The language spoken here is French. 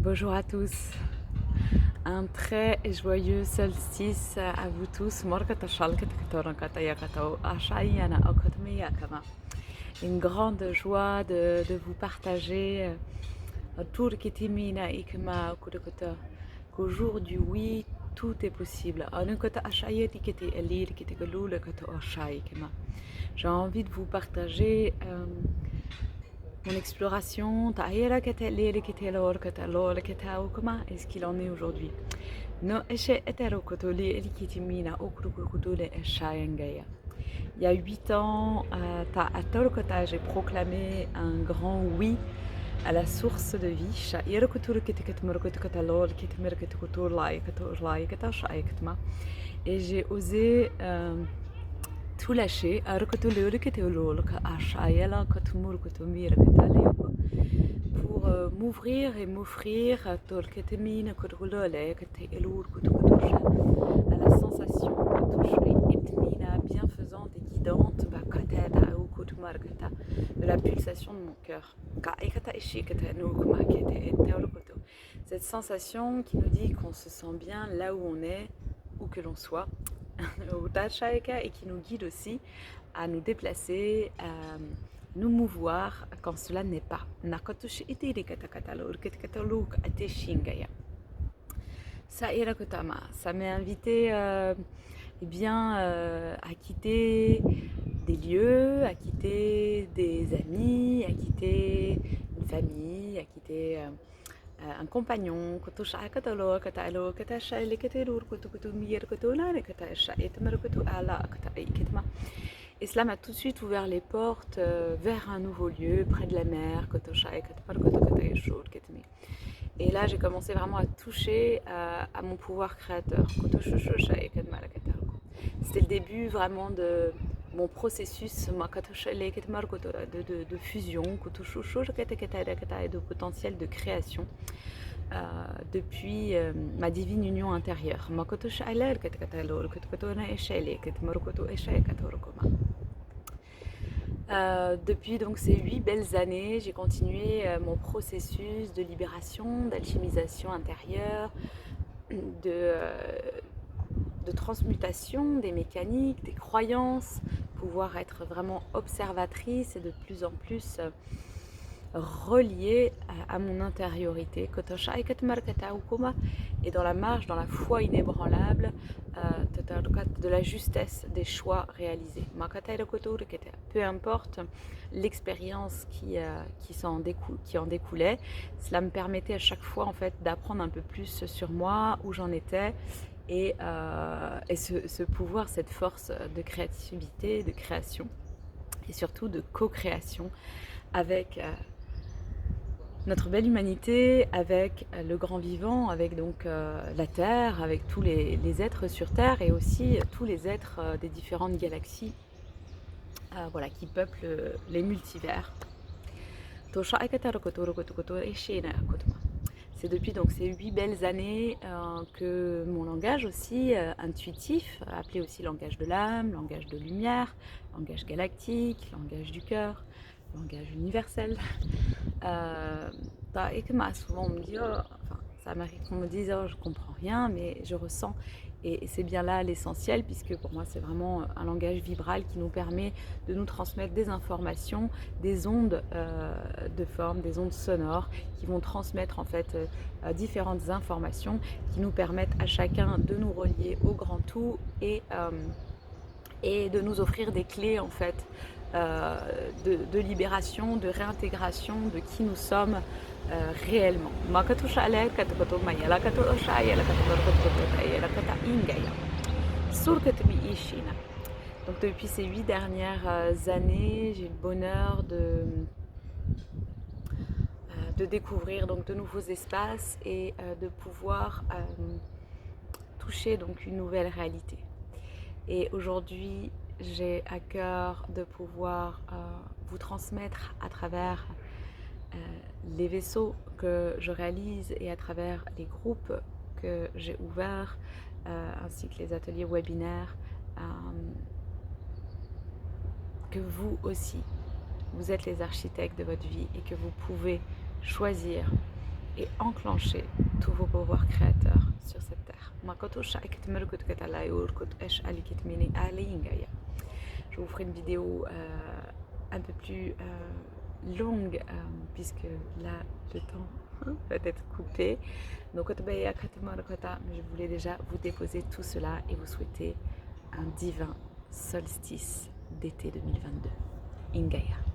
Bonjour à tous, un très joyeux solstice à vous tous. Une grande joie de vous partager qu'au jour du oui, tout est possible. J'ai envie de vous partager mon exploration, et ce qu'il en est aujourd'hui. Il y a 8 ans, j'ai proclamé un grand oui à la source de vie. Et j'ai osé tout lâcher pour m'ouvrir et m'offrir à la sensation bienfaisante et guidante de la pulsation de mon cœur. Cette sensation qui nous dit qu'on se sent bien là où on est, où que l'on soit, et qui nous guide aussi à nous déplacer, à nous mouvoir quand cela n'est pas. Ça m'est invité à quitter des lieux, à quitter des amis, à quitter une famille, à quitter un compagnon. Et cela m'a tout de suite ouvert les portes vers un nouveau lieu, près de la mer. Et là, j'ai commencé vraiment à toucher à mon pouvoir créateur. C'était le début vraiment de mon processus de fusion et de potentiel de création depuis ma divine union intérieure. Depuis donc ces 8 belles années, j'ai continué mon processus de libération, d'alchimisation intérieure, de transmutation des mécaniques, des croyances, pouvoir être vraiment observatrice et de plus en plus reliée à mon intériorité. Et dans la marche, dans la foi inébranlable de la justesse des choix réalisés. Peu importe l'expérience qui en découlait, cela me permettait à chaque fois en fait d'apprendre un peu plus sur moi, où j'en étais, et ce pouvoir, cette force de créativité, de création et surtout de co-création avec notre belle humanité, avec le grand vivant, avec donc la Terre, avec tous les êtres sur Terre et aussi tous les êtres des différentes galaxies qui peuplent les multivers. C'est depuis donc ces 8 belles années que mon langage aussi intuitif, appelé aussi langage de l'âme, langage de lumière, langage galactique, langage du cœur, langage universel, souvent on me dit, ça m'arrive qu'on me dise je comprends rien, mais je ressens. Et c'est bien là l'essentiel, puisque pour moi c'est vraiment un langage vibral qui nous permet de nous transmettre des informations, des ondes de forme, des ondes sonores qui vont transmettre en fait différentes informations qui nous permettent à chacun de nous relier au grand tout et de nous offrir des clés en fait de libération, de réintégration de qui nous sommes réellement. Donc depuis ces 8 dernières années, j'ai le bonheur de découvrir donc de nouveaux espaces et de pouvoir toucher donc une nouvelle réalité. Et aujourd'hui, j'ai à cœur de pouvoir vous transmettre à travers les vaisseaux que je réalise et à travers les groupes que j'ai ouverts, ainsi que les ateliers webinaires, que vous aussi, vous êtes les architectes de votre vie et que vous pouvez choisir et enclencher tous vos pouvoirs créateurs sur cette terre. Je vous ferai une vidéo un peu plus longue puisque là le temps va être coupé. Donc je voulais déjà vous déposer tout cela et vous souhaiter un divin solstice d'été 2022. Ingaya.